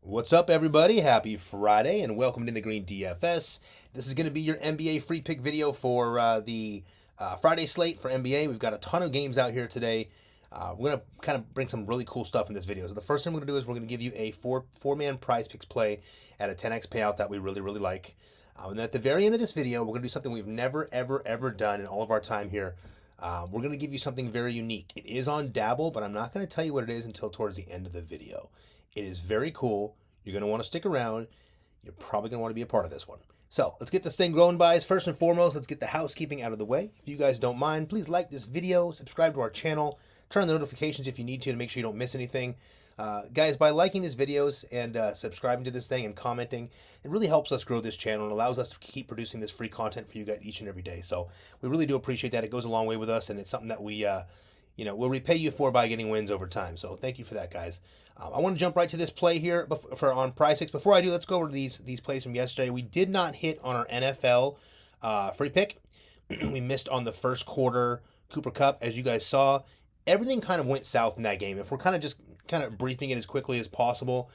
What's up, everybody? Happy Friday and welcome to the Green DFS. This is going to be your NBA free pick video for the Friday slate for NBA. We've got a ton of games out here today. We're going to kind of bring some really cool stuff in this video. So the first thing we're going to do is we're going to give you a four-man prize picks play at a 10x payout that we really like. And then at the very end of this video, we're going to do something we've never, ever done in all of our time here. We're going to give you something very unique. It is on Dabble, but I'm not going to tell you what it is until towards the end of the video. It is very cool. You're going to want to stick around. You're probably going to want to be a part of this one. So let's get this thing growing, guys. First and foremost, let's get the housekeeping out of the way. If you guys don't mind, please like this video, subscribe to our channel, turn on the notifications if you need to make sure you don't miss anything. Guys, by liking these videos and subscribing to this thing and commenting, it really helps us grow this channel and allows us to keep producing this free content for you guys each and every day. So we really do appreciate that. It goes a long way with us, and it's something that we we'll repay you for by getting wins over time. So thank you for that, guys. I want to jump right to this play here on Prizepicks. Before I do, let's go over these plays from yesterday. We did not hit on our NFL free pick. We missed on the first quarter Cooper Cup, as you guys saw. Everything kind of went south in that game. If we're kind of briefing it as quickly as possible,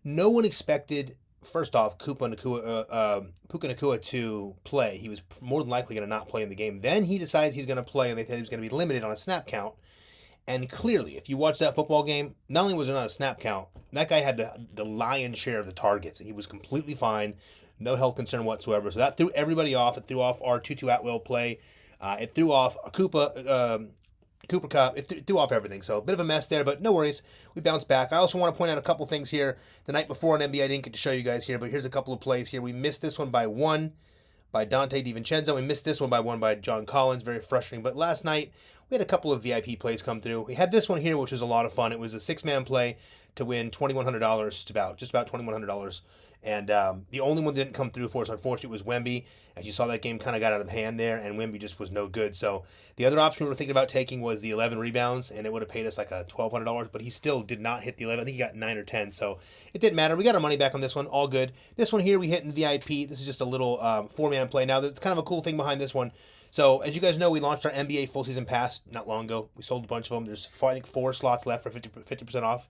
no one expected, first off, Puka Nacua to play. He was more than likely going to not play in the game. Then he decides he's going to play, and they thought he was going to be limited on a snap count. And clearly, if you watch that football game, not only was it not a snap count, that guy had the lion's share of the targets. He was completely fine, no health concern whatsoever. So that threw everybody off. It threw off our Tutu Atwell play. It threw off Cooper Cup. It threw off everything. So a bit of a mess there, but no worries. We bounced back. I also want to point out a couple things here. The night before in NBA, I didn't get to show you guys here, but here's a couple of plays here. We missed this one by one by Dante DiVincenzo. We missed this one by one by John Collins. Very frustrating. But last night, we had a couple of VIP plays come through. We had this one here, which was a lot of fun. It was a six-man play to win $2,100, just about $2,100. And the only one that didn't come through for us, unfortunately, was Wemby. As you saw, that game kind of got out of hand there, and Wemby just was no good. So the other option we were thinking about taking was the 11 rebounds, and it would have paid us like a $1,200, but he still did not hit the 11. I think he got 9 or 10, so it didn't matter. We got our money back on this one, all good. This one here we hit in VIP. This is just a little four-man play. Now, there's kind of a cool thing behind this one. So, as you guys know, we launched our NBA full season pass not long ago. We sold a bunch of them. There's, I think, 4 slots left for 50% off.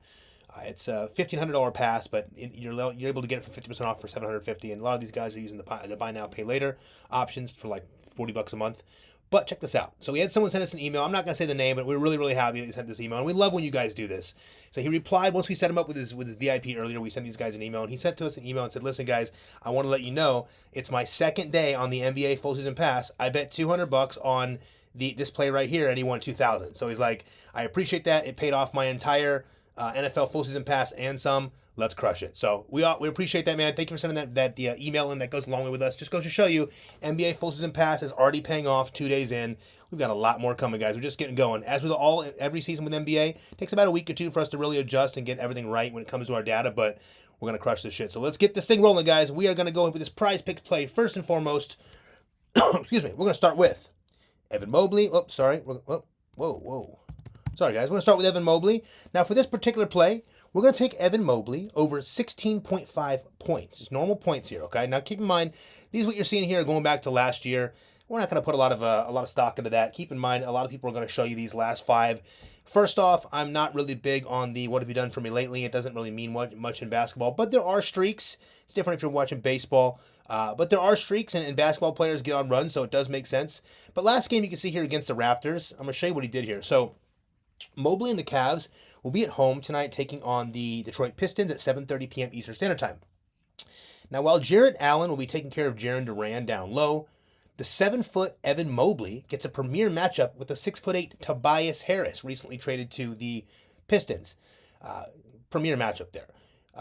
It's a $1,500 pass, but you're able to get it for 50% off for $750. And a lot of these guys are using the buy now, pay later options for like $40 a month. But check this out. So we had someone send us an email. I'm not going to say the name, but we're really happy that he sent this email. And we love when you guys do this. So he replied, once we set him up with his VIP earlier, we sent these guys an email. And he sent to us an email and said, listen, guys, I want to let you know it's my second day on the NBA full season pass. I bet $200 on this play right here, and he won 2,000. So he's like, I appreciate that. It paid off my entire NFL full season pass and some. Let's crush it. So we appreciate that, man. Thank you for sending that email in. That goes along with us. Just goes to show you, NBA full season pass is already paying off 2 days in. We've got a lot more coming, guys. We're just getting going. As with every season with NBA, it takes about a week or two for us to really adjust and get everything right when it comes to our data, but we're going to crush this shit. So let's get this thing rolling, guys. We are going to go in with this prize picks play first and foremost. Excuse me. We're going to start with Evan Mobley. Oh, sorry. Whoa. Sorry, guys. We're going to start with Evan Mobley. Now, for this particular play, we're going to take Evan Mobley over 16.5 points. It's normal points here, okay? Now, keep in mind, these what you're seeing here are going back to last year. We're not going to put a lot of stock into that. Keep in mind, a lot of people are going to show you these last 5. First off, I'm not really big on the what have you done for me lately. It doesn't really mean much in basketball, but there are streaks. It's different if you're watching baseball. But there are streaks, and basketball players get on runs, so it does make sense. But last game, you can see here against the Raptors. I'm going to show you what he did here. So Mobley and the Cavs will be at home tonight taking on the Detroit Pistons at 7:30 p.m. Eastern Standard Time. Now, while Jarrett Allen will be taking care of Jaren Duran down low, the 7-foot Evan Mobley gets a premier matchup with the 6'8" Tobias Harris, recently traded to the Pistons. Premier matchup there.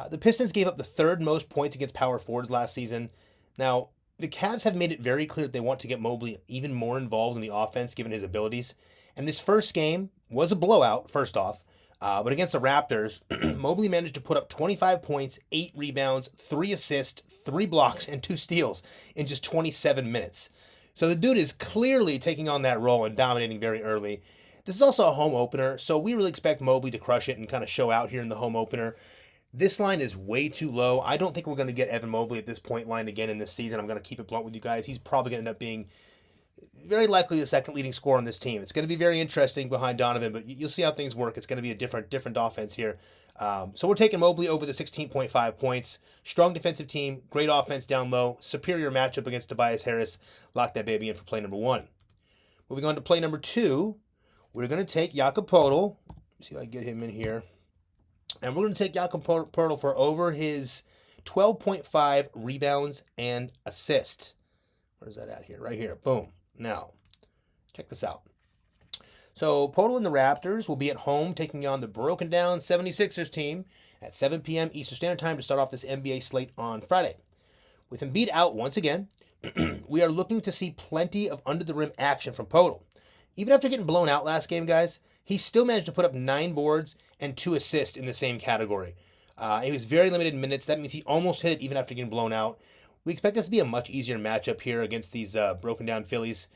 The Pistons gave up the 3rd most points against power forwards last season. Now, the Cavs have made it very clear that they want to get Mobley even more involved in the offense, given his abilities. And this first game was a blowout, first off. But against the Raptors, Mobley managed to put up 25 points, 8 rebounds, 3 assists, 3 blocks, and 2 steals in just 27 minutes. So the dude is clearly taking on that role and dominating very early. This is also a home opener, so we really expect Mobley to crush it and kind of show out here in the home opener. This line is way too low. I don't think we're going to get Evan Mobley at this point line again in this season. I'm going to keep it blunt with you guys. He's probably going to end up being very likely the second leading scorer on this team. It's going to be very interesting behind Donovan, but you'll see how things work. It's going to be a different offense here. So we're taking Mobley over the 16.5 points. Strong defensive team, great offense down low, superior matchup against Tobias Harris. Lock that baby in for play number 1. Moving on to play number 2, we're going to take Jakob Poeltl. See if I can get him in here. And we're going to take Jakob Poeltl for over his 12.5 rebounds and assists. Where's that at here? Right here. Boom. Now, check this out. So Poeltl and the Raptors will be at home taking on the broken down 76ers team at 7 p.m. Eastern Standard Time to start off this NBA slate on Friday. With Embiid out once again, we are looking to see plenty of under-the-rim action from Poeltl. Even after getting blown out last game, guys, he still managed to put up 9 boards and 2 assists in the same category. He was very limited in minutes. That means he almost hit it even after getting blown out. We expect this to be a much easier matchup here against these broken down Phillies.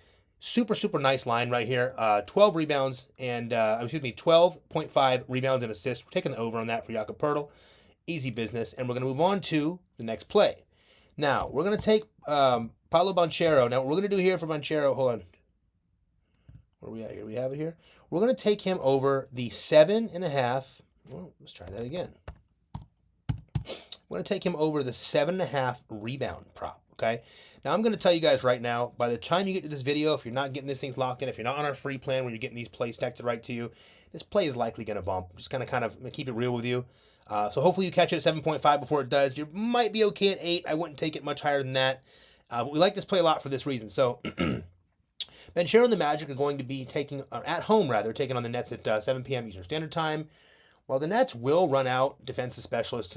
Super, super nice line right here. 12 rebounds and, 12.5 rebounds and assists. We're taking the over on that for Jakob Poeltl. Easy business. And we're going to move on to the next play. Now, we're going to take Paolo Banchero. Now, what we're going to do here for Banchero, hold on. Where are we at here? We have it here. We're going to take him over the 7.5. Well, let's try that again. We're going to take him over the 7.5 rebound prop, okay? Now, I'm going to tell you guys right now, by the time you get to this video, if you're not getting this thing locked in, if you're not on our free plan when you're getting these plays texted right to you, this play is likely going to bump. I'm just going to kind of keep it real with you. So hopefully you catch it at 7.5 before it does. You might be okay at 8. I wouldn't take it much higher than that. But we like this play a lot for this reason. So Banchero and the Magic are going to be taking on the Nets at 7 p.m. Eastern Standard Time. While the Nets will run out defensive specialist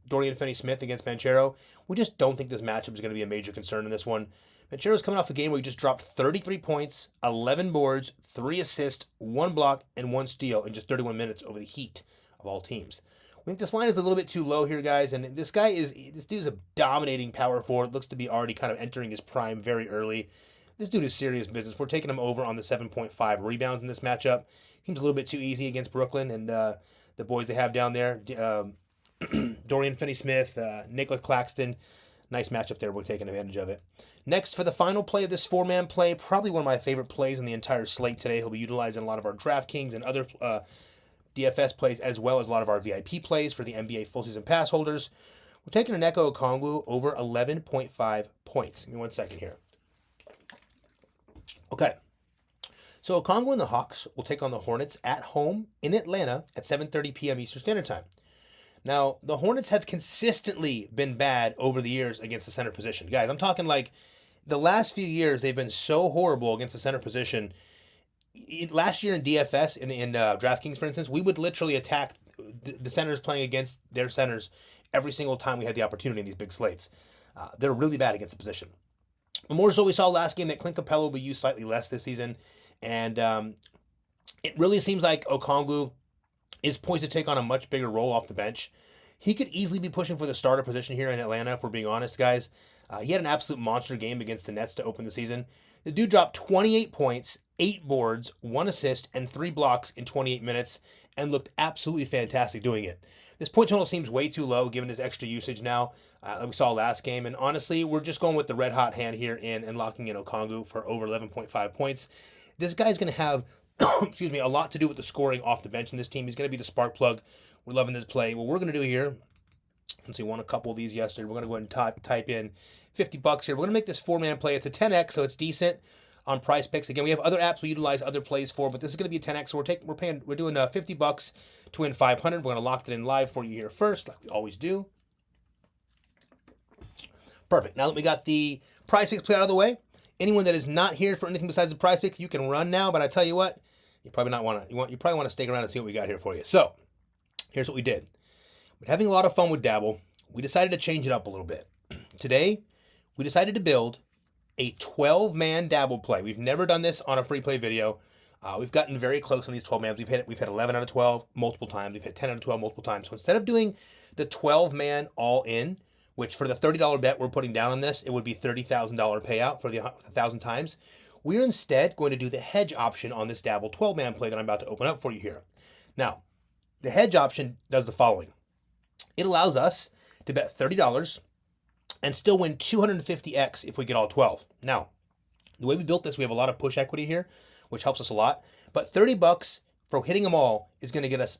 Dorian Finney-Smith against Banchero, we just don't think this matchup is going to be a major concern in this one. Banchero's coming off a game where he just dropped 33 points, 11 boards, 3 assists, 1 block, and 1 steal in just 31 minutes over the Heat of all teams. I think this line is a little bit too low here, guys, and this dude's a dominating power forward. Looks to be already kind of entering his prime very early. This dude is serious business. We're taking him over on the 7.5 rebounds in this matchup. Seems a little bit too easy against Brooklyn and the boys they have down there. Dorian Finney-Smith, Nicholas Claxton. Nice matchup there. We're taking advantage of it. Next, for the final play of this 4-man play, probably one of my favorite plays in the entire slate today. He'll be utilizing a lot of our DraftKings and other DFS plays, as well as a lot of our VIP plays for the NBA full season pass holders. We're taking an Onyeka Okongwu over 11.5 points. Give me 1 second here. Okay. So Okongwu and the Hawks will take on the Hornets at home in Atlanta at 7:30 p.m. Eastern Standard Time. Now, the Hornets have consistently been bad over the years against the center position. Guys, I'm talking like the last few years, they've been so horrible against the center position. Last year in DFS, in DraftKings, for instance, we would literally attack the centers playing against their centers every single time we had the opportunity in these big slates. They're really bad against the position. But more so, we saw last game that Clint Capella will be used slightly less this season. And it really seems like Okongwu is poised to take on a much bigger role off the bench. He could easily be pushing for the starter position here in Atlanta, if we're being honest, guys. He had an absolute monster game against the Nets to open the season. The dude dropped 28 points, 8 boards, 1 assist, and 3 blocks in 28 minutes, and looked absolutely fantastic doing it. This point total seems way too low given his extra usage now, like we saw last game. And honestly, we're just going with the red-hot hand here and locking in Okongwu for over 11.5 points. This guy's going to have, a lot to do with the scoring off the bench in this team. He's going to be the spark plug. We're loving this play. What we're going to do here, since we won a couple of these yesterday, we're going to go ahead and type in $50 here. We're going to make this 4-man play. It's a 10x, so it's decent on Prizepicks. Again, we have other apps we utilize other plays for, but this is going to be a 10x. So we're doing $50 to win 500. We're going to lock it in live for you here first, like we always do. Probably Now that we got the Prizepicks play out of the way, anyone that is not here for anything besides the Prizepicks, you can run now. But I tell you what, you probably want to stick around and see what we got here for you. So here's what we did. We're having a lot of fun with Dabble. We decided to change it up a little bit. Today, we decided to build a 12-man Dabble play. We've never done this on a free play video. We've gotten very close on these 12-mans. We've had 11 out of 12 multiple times. We've had 10 out of 12 multiple times. So instead of doing the 12-man all-in, which for the $30 bet we're putting down on this, it would be $30,000 payout for the 1,000 times. We're instead going to do the hedge option on this Dabble 12-man play that I'm about to open up for you here. Now, the hedge option does the following. It allows us to bet $30 and still win 250x if we get all 12. Now, the way we built this, we have a lot of push equity here, which helps us a lot. But $30 for hitting them all is going to get us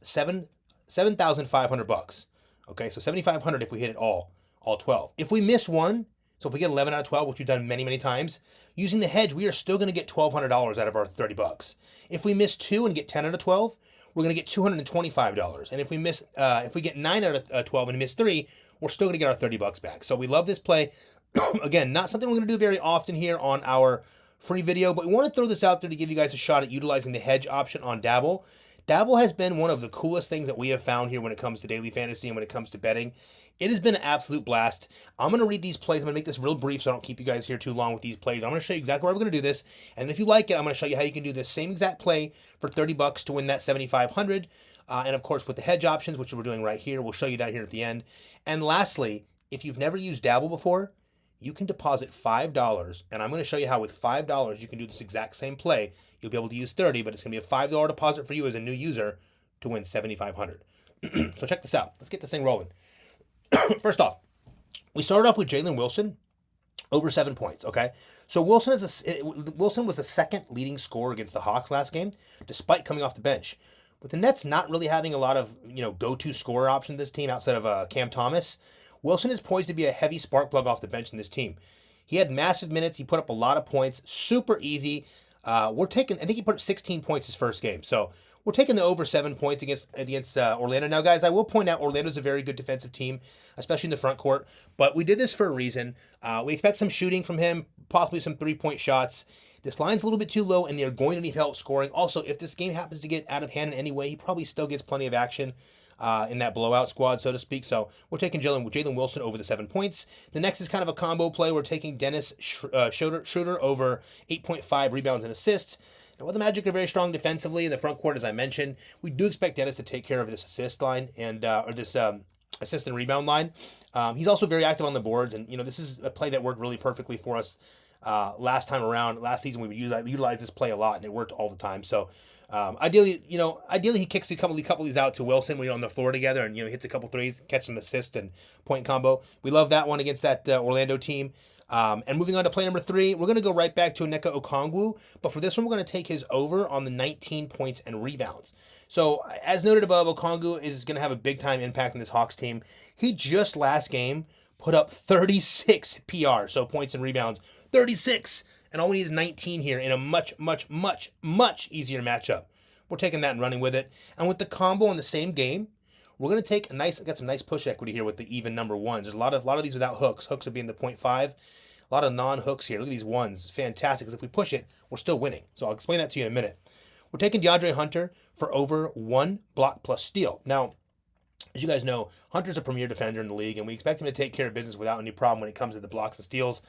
$7,500. Okay, so 7,500 if we hit it all 12. If we miss one, so if we get 11 out of 12, which we've done many, many times, using the hedge, we are still going to get $1,200 out of our $30. If we miss two and get 10 out of 12, we're going to get $225. And if we get 9 out of 12 and miss three, we're still going to get our $30 back. So we love this play. Again, not something we're going to do very often here on our free video, but we want to throw this out there to give you guys a shot at utilizing the hedge option on Dabble. Dabble has been one of the coolest things that we have found here when it comes to daily fantasy and when it comes to betting. It has been an absolute blast. I'm going to read these plays. I'm going to make this real brief so I don't keep you guys here too long with these plays. I'm going to show you exactly where we're going to do this. And if you like it, I'm going to show you how you can do this same exact play for $30 to win that $7,500. And of course, with the hedge options, which we're doing right here, we'll show you that here at the end. And lastly, if you've never used Dabble before, you can deposit $5. And I'm going to show you how with $5 you can do this exact same play. You'll be able to use 30, but it's going to be a $5 deposit for you as a new user to win $7,500. So check this out. Let's get this thing rolling. First off, we started off with Jalen Wilson over 7 points. Okay, so Wilson was the second leading scorer against the Hawks last game, despite coming off the bench. With the Nets not really having a lot of go-to scorer option this team outside of Cam Thomas, Wilson is poised to be a heavy spark plug off the bench in this team. He had massive minutes. He put up a lot of points. Super easy. I think he put up 16 points his first game. So we're taking the over 7 points against Orlando. Now, guys, I will point out Orlando's a very good defensive team, especially in the front court. But we did this for a reason. We expect some shooting from him, possibly some three-point shots. This line's a little bit too low, and they're going to need help scoring. Also, if this game happens to get out of hand in any way, he probably still gets plenty of action in that blowout squad, so to speak. So we're taking Jalen Wilson over the 7 points. The next is kind of a combo play. We're taking Dennis Schroeder over 8.5 rebounds and assists. Now, while the Magic are very strong defensively in the front court, as I mentioned, we do expect Dennis to take care of this assist line and or this assist and rebound line. He's also very active on the boards, and this is a play that worked really perfectly for us last time around. Last season we would utilize this play a lot, and it worked all the time. So ideally he kicks a couple of these out to Wilson when on the floor together, and hits a couple threes, catch some assist and point combo. We love that one against that Orlando team. And moving on to play number 3, we're going to go right back to Onyeka Okongwu, but for this one, we're going to take his over on the 19 points and rebounds. So, as noted above, Okongwu is going to have a big-time impact in this Hawks team. He just last game put up 36 PR, so points and rebounds, 36, and all we need is 19 here in a much, much, much, much easier matchup. We're taking that and running with it. And with the combo in the same game, we're going to take got some nice push equity here with the even number ones. There's a lot of these without hooks. Hooks would be in the 0.5. A lot of non-hooks here. Look at these ones. It's fantastic, because if we push it, we're still winning. So I'll explain that to you in a minute. We're taking DeAndre Hunter for over 1 block plus steal. Now, as you guys know, Hunter's a premier defender in the league, and we expect him to take care of business without any problem when it comes to the blocks and steals.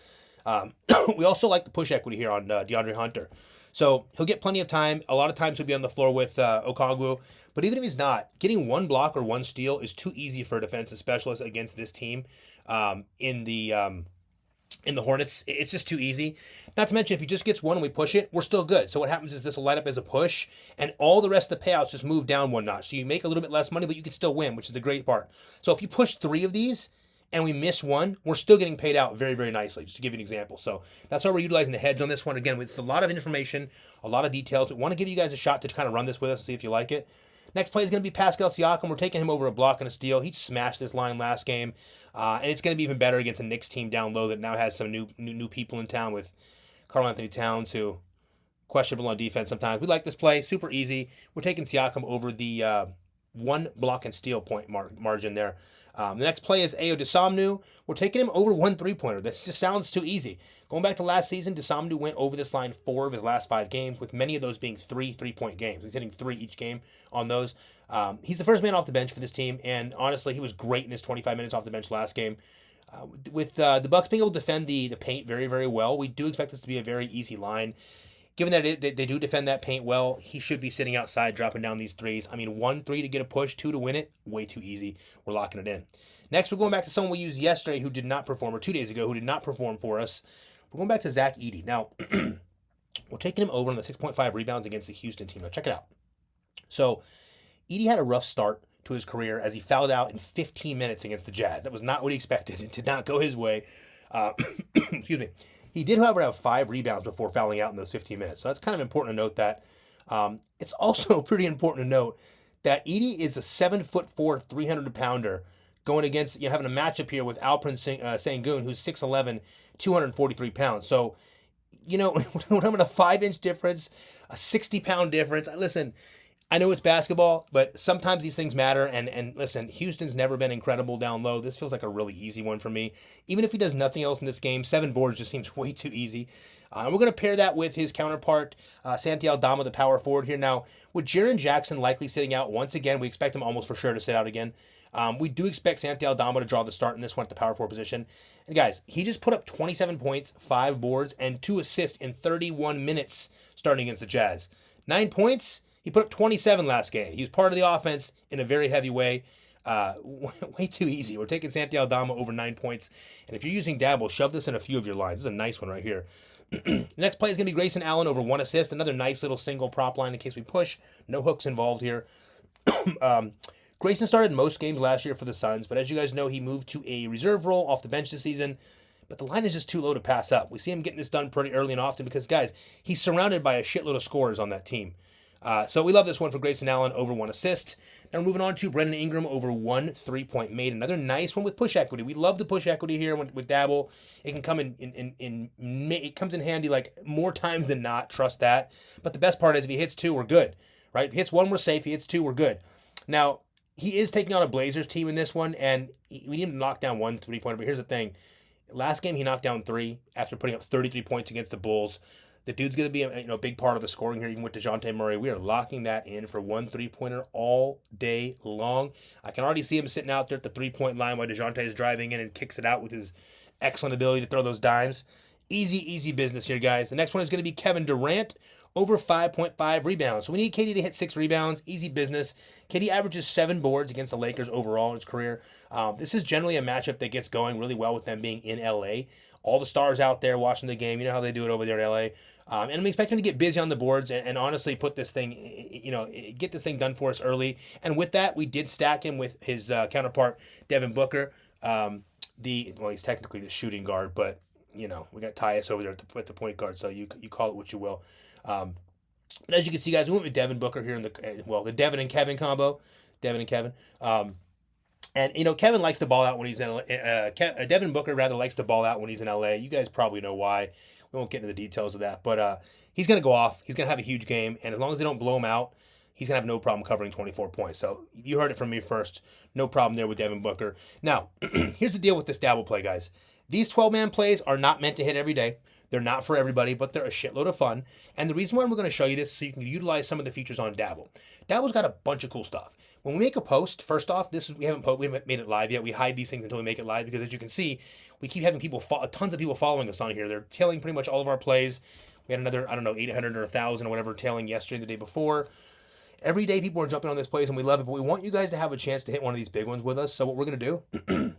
We also like the push equity here on DeAndre Hunter. So he'll get plenty of time. A lot of times he'll be on the floor with Okongwu. But even if he's not, getting 1 block or 1 steal is too easy for a defensive specialist against this team in the Hornets. It's just too easy. Not to mention, if he just gets 1 and we push it, we're still good. So what happens is this will light up as a push, and all the rest of the payouts just move down 1 notch. So you make a little bit less money, but you can still win, which is the great part. So if you push 3 of these, and we miss 1, we're still getting paid out very, very nicely, just to give you an example. So that's why we're utilizing the hedge on this one. Again, it's a lot of information, a lot of details. We want to give you guys a shot to kind of run this with us and see if you like it. Next play is going to be Pascal Siakam. We're taking him over a block and a steal. He smashed this line last game, and it's going to be even better against a Knicks team down low that now has some new people in town with Karl Anthony Towns, who questionable on defense sometimes. We like this play. Super easy. We're taking Siakam over the 1 block and steal point margin there. The next play is Ayo Dosunmu. We're taking him over 1 3-pointer. This just sounds too easy. Going back to last season, Dosunmu went over this line 4 of his last 5 games, with many of those being 3-3-point games. He's hitting 3 each game on those. He's the first man off the bench for this team, and honestly, he was great in his 25 minutes off the bench last game. With the Bucks being able to defend the paint very, very well, we do expect this to be a very easy line. Given that they do defend that paint well, he should be sitting outside, dropping down these threes. I mean, 1 3 to get a push, 2 to win it, way too easy. We're locking it in. Next, we're going back to someone we used yesterday who did not perform, or 2 days ago, who did not perform for us. We're going back to Zach Edey. Now, we're taking him over on the 6.5 rebounds against the Houston team. Now, check it out. So, Edey had a rough start to his career as he fouled out in 15 minutes against the Jazz. That was not what he expected. It did not go his way. Excuse me. He did, however, have 5 rebounds before fouling out in those 15 minutes. So that's kind of important to note that. It's also pretty important to note that Edie is a 7'4", 300-pounder going against, having a matchup here with Alprin Sengun, who's 6'11", 243 pounds. So, we're having a 5-inch difference, a 60-pound difference. Listen, I know it's basketball, but sometimes these things matter. And listen, Houston's never been incredible down low. This feels like a really easy one for me. Even if he does nothing else in this game, 7 boards just seems way too easy. And we're going to pair that with his counterpart, Santi Aldama, the power forward here. Now, with Jaren Jackson likely sitting out once again, we expect him almost for sure to sit out again. We do expect Santi Aldama to draw the start in this one at the power forward position. And guys, he just put up 27 points, 5 boards, and 2 assists in 31 minutes starting against the Jazz. 9 points. He put up 27 last game. He was part of the offense in a very heavy way. Way too easy. We're taking Santi Aldama over 9 points. And if you're using Dabble, shove this in a few of your lines. This is a nice one right here. The next play is going to be Grayson Allen over 1 assist. Another nice little single prop line in case we push. No hooks involved here. Grayson started most games last year for the Suns, but as you guys know, he moved to a reserve role off the bench this season. But the line is just too low to pass up. We see him getting this done pretty early and often because, guys, he's surrounded by a shitload of scorers on that team. So we love this one for Grayson Allen over 1 assist. Then we're moving on to Brendan Ingram over 1 3-point made. Another nice one with push equity. We love the push equity here with Dabble. It can come it comes in handy like more times than not. Trust that. But the best part is if he hits 2, we're good, right? If he hits 1, we're safe. If he hits 2, we're good. Now he is taking on a Blazers team in this one, and we need him to knock down 1 3-pointer. But here's the thing: last game he knocked down 3 after putting up 33 points against the Bulls. The dude's going to be a big part of the scoring here, even with DeJounte Murray. We are locking that in for 1 3-pointer all day long. I can already see him sitting out there at the 3-point line while DeJounte is driving in and kicks it out with his excellent ability to throw those dimes. Easy business here, guys. The next one is going to be Kevin Durant over 5.5 rebounds. So we need KD to hit 6 rebounds. Easy business. KD averages 7 boards against the Lakers overall in his career. This is generally a matchup that gets going really well with them being in LA. All the stars out there watching the game. You know how they do it over there in LA. And I'm expecting him to get busy on the boards and honestly put this thing, get this thing done for us early. And with that, we did stack him with his counterpart, Devin Booker. He's technically the shooting guard, but, we got Tyus over there at the point guard, so you call it what you will. But as you can see, guys, we went with Devin Booker here in the Devin and Kevin combo. Devin and Kevin. And Kevin likes to ball out when he's in Devin Booker rather likes to ball out when he's in LA. You guys probably know why. We won't get into the details of that, but he's going to go off. He's going to have a huge game, and as long as they don't blow him out, he's going to have no problem covering 24 points. So you heard it from me first. No problem there with Devin Booker. Now, here's the deal with this Dabble play, guys. These 12-man plays are not meant to hit every day. They're not for everybody, but they're a shitload of fun. And the reason why we're going to show you this is so you can utilize some of the features on Dabble. Dabble's got a bunch of cool stuff. When we make a post, first off, we haven't made it live yet. We hide these things until we make it live because, as you can see, we keep having tons of people following us on here. They're tailing pretty much all of our plays. We had another, 800 or 1,000 or whatever tailing yesterday, the day before. Every day people are jumping on this plays and we love it, but we want you guys to have a chance to hit one of these big ones with us. So what we're going to do,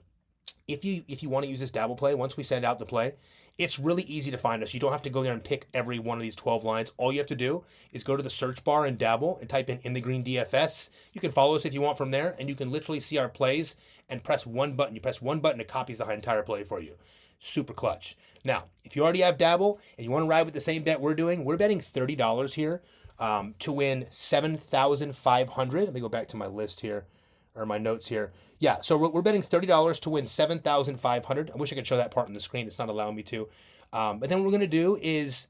if you want to use this Dabble play, once we send out the play, it's really easy to find us. You don't have to go there and pick every one of these 12 lines. All you have to do is go to the search bar in Dabble and type in the green DFS. You can follow us if you want from there, and you can literally see our plays and press one button. You press one button, it copies the entire play for you. Super clutch. Now, if you already have Dabble and you want to ride with the same bet we're doing, we're betting $30 here to win $7,500. Let me go back to my list here, or my notes here. Yeah, so we're betting $30 to win $7,500. I wish I could show that part on the screen. It's not allowing me to. But then what we're going to do is,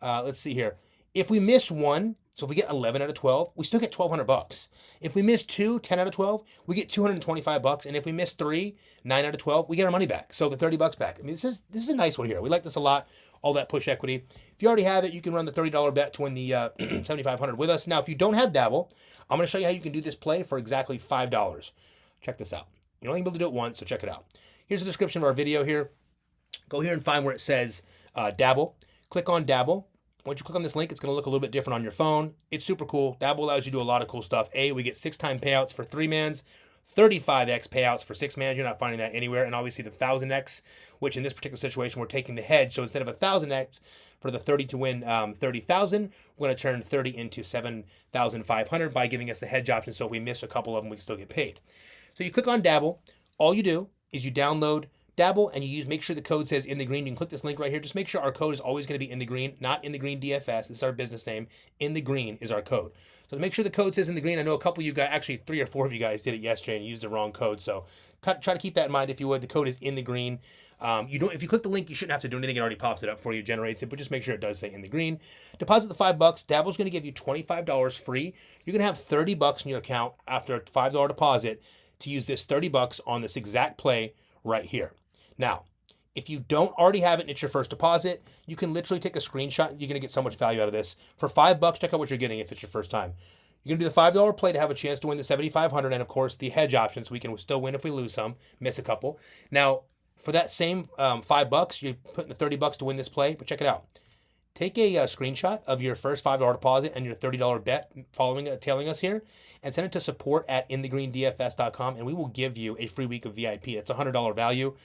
let's see here. If we miss one, so if we get 11 out of 12, we still get $1,200. If we miss 2, 10 out of 12, we get $225. And if we miss 3, 9 out of 12, we get our money back. So the $30 back. I mean, this is a nice one here. We like this a lot. All that push equity. If you already have it, you can run the $30 bet to win the $7,500 with us. Now, if you don't have Dabble, I'm going to show you how you can do this play for exactly $5. Check this out. You're only able to do it once, so check it out. Here's the description of our video here. Go here and find where it says Dabble. Click on Dabble. Once you click on this link, it's going to look a little bit different on your phone. It's super cool. Dabble allows you to do a lot of cool stuff. We get 6-time payouts for 3-mans, 35x payouts for 6-mans. You're not finding that anywhere. And obviously the 1,000x, which in this particular situation, we're taking the head. So instead of 1,000x for the 30 to win 30,000, we're going to turn 30 into 7,500 by giving us the hedge option. So if we miss a couple of them, we can still get paid. So you click on Dabble. All you do is you download Dabble and you make sure the code says in the green. You can click this link right here. Just make sure our code is always going to be in the green, not in the green DFS. This is our business name. In the green is our code. So make sure the code says in the green. I know a couple of you guys, actually 3 or 4 of you guys did it yesterday and used the wrong code. So try to keep that in mind if you would. The code is in the green. If you click the link, you shouldn't have to do anything. It already pops it up for you, generates it, but just make sure it does say in the green. Deposit the $5. Dabble's going to give you $25 free. You're going to have $30 in your account after a $5 deposit to use this $30 on this exact play right here. Now, if you don't already have it and it's your first deposit, you can literally take a screenshot. You're going to get so much value out of this. For $5, check out what you're getting if it's your first time. You're going to do the $5 play to have a chance to win the $7,500 and, of course, the hedge option so we can still win if we lose some, miss a couple. Now, for that same $5, you're putting the $30 to win this play, but check it out. Take a screenshot of your first $5 deposit and your $30 bet tailing us here and send it to support@inthegreendfs.com and we will give you a free week of VIP. It's a $100 value.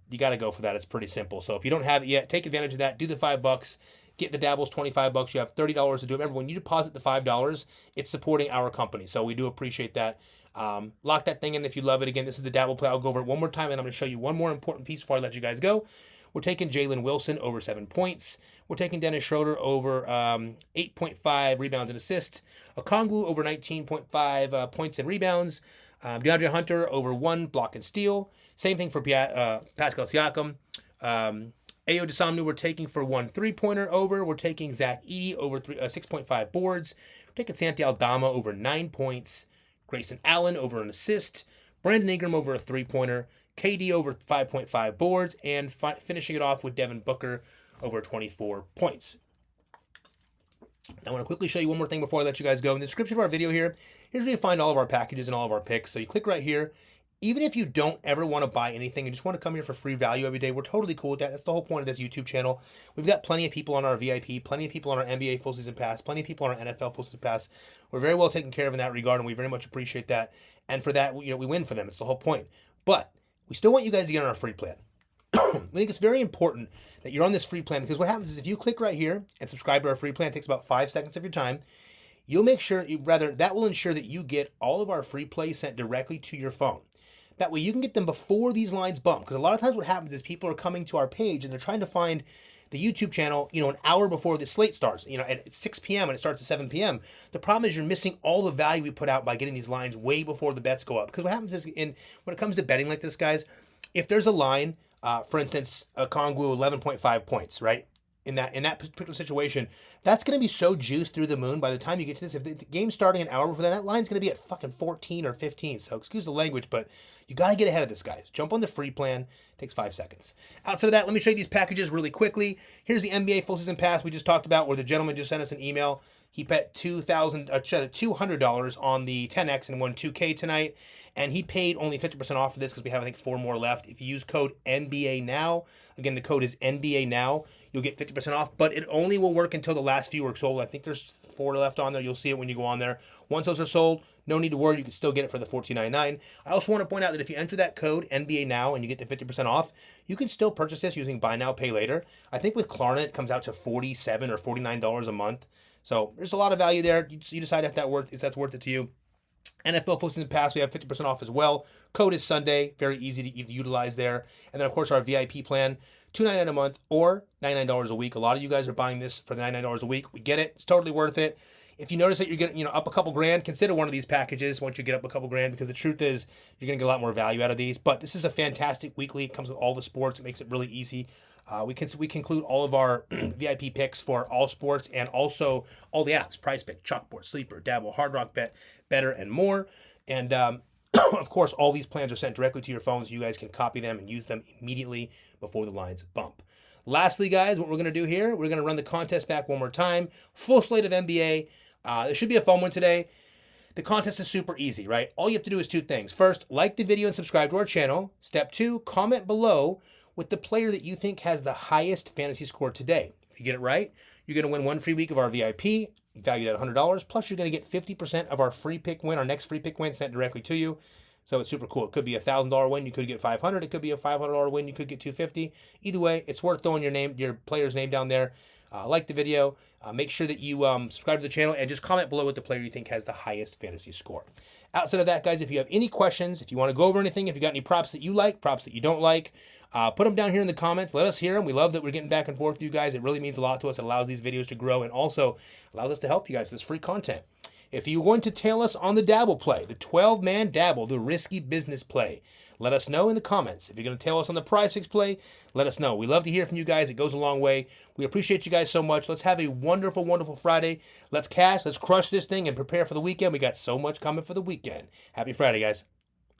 You got to go for that. It's pretty simple. So if you don't have it yet, take advantage of that. Do the $5. Get the Dabbles $25. You have $30 to do it. Remember, when you deposit the $5, it's supporting our company. So we do appreciate that. Lock that thing in if you love it. Again, this is the Dabble play. I'll go over it one more time, and I'm going to show you one more important piece before I let you guys go. We're taking Jalen Wilson over 7 points. We're taking Dennis Schroeder over 8.5 rebounds and assists. Okongwu over 19.5 points and rebounds. DeAndre Hunter over 1 block and steal. Same thing for Pascal Siakam. Ayo Dosunmu we're taking for 1 3-pointer over. We're taking Zach Edey over 6.5 boards. We're taking Santi Aldama over 9 points. Grayson Allen over an assist. Brandon Ingram over a 3-pointer. KD over 5.5 boards. And finishing it off with Devin Booker over 24 points. I want to quickly show you one more thing before I let you guys go. In the description of our video here, here's where you find all of our packages and all of our picks. So you click right here. Even if you don't ever want to buy anything and just want to come here for free value every day, we're totally cool with that. That's the whole point of this YouTube channel. We've got plenty of people on our VIP, plenty of people on our NBA Full Season Pass, plenty of people on our NFL Full Season Pass. We're very well taken care of in that regard, and we very much appreciate that. And for that, we win for them. It's the whole point. But we still want you guys to get on our free plan. I think it's very important that you're on this free plan because what happens is if you click right here and subscribe to our free plan, it takes about 5 seconds of your time. You'll make sure, that will ensure that you get all of our free plays sent directly to your phone. That way you can get them before these lines bump. Because a lot of times what happens is people are coming to our page and they're trying to find the YouTube channel, an hour before the slate starts, at 6 p.m. and it starts at 7 p.m. The problem is you're missing all the value we put out by getting these lines way before the bets go up. Because what happens is when it comes to betting like this, guys, if there's a line, for instance, a Okongwu 11.5 points, right? In that particular situation, that's going to be so juiced through the moon by the time you get to this. If the game's starting an hour before that line's going to be at fucking 14 or 15. So excuse the language, but you got to get ahead of this, guys. Jump on the free plan. It takes 5 seconds. Outside of that, let me show you these packages really quickly. Here's the NBA Full Season Pass we just talked about, where the gentleman just sent us an email. He bet $200 on the 10X and won 2K tonight. And he paid only 50% off for this because we have, I think, 4 more left. If you use code NBA Now, again, the code is NBA Now, you'll get 50% off. But it only will work until the last few are sold. I think there's 4 left on there. You'll see it when you go on there. Once those are sold, no need to worry. You can still get it for the $14.99. I also want to point out that if you enter that code NBA Now and you get the 50% off, you can still purchase this using Buy Now, Pay Later. I think with Klarna, it comes out to $47 or $49 a month. So there's a lot of value there. You decide if that's worth it to you. NFL Full Season Pass, we have 50% off as well. Code is Sunday. Very easy to utilize there. And then, of course, our VIP plan, $2.99 a month or $99 a week. A lot of you guys are buying this for the $99 a week. We get it. It's totally worth it. If you notice that you're getting up a couple grand, consider one of these packages once you get up a couple grand, because the truth is you're going to get a lot more value out of these. But this is a fantastic weekly. It comes with all the sports. It makes it really easy. We conclude all of our VIP picks for all sports and also all the apps: Prizepicks, Chalkboard, Sleeper, Dabble, Hard Rock Bet, Better, and more. And of course, all these plans are sent directly to your phones. You guys can copy them and use them immediately before the lines bump. Lastly, guys, what we're going to do here, we're going to run the contest back one more time. Full slate of NBA. There should be a fun one today. The contest is super easy, right? All you have to do is 2 things. First, like the video and subscribe to our channel. Step 2, comment below with the player that you think has the highest fantasy score today. If you get it right, you're going to win 1 free week of our VIP, valued at $100. Plus, you're going to get 50% of our free pick win, our next free pick win, sent directly to you. So it's super cool. It could be a $1,000 win. You could get $500. It could be a $500 win. You could get $250. Either way, it's worth throwing your player's name down there. Like the video. Make sure that you subscribe to the channel and just comment below what the player you think has the highest fantasy score. Outside of that, guys, if you have any questions, if you want to go over anything, if you got any props that you like, props that you don't like, put them down here in the comments. Let us hear them. We love that we're getting back and forth with you guys. It really means a lot to us. It allows these videos to grow and also allows us to help you guys with this free content. If you're going to tail us on the Dabble play, the 12-man Dabble, the risky business play, let us know in the comments. If you're going to tail us on the Prizepicks play, let us know. We love to hear from you guys. It goes a long way. We appreciate you guys so much. Let's have a wonderful, wonderful Friday. Let's cash. Let's crush this thing and prepare for the weekend. We got so much coming for the weekend. Happy Friday, guys.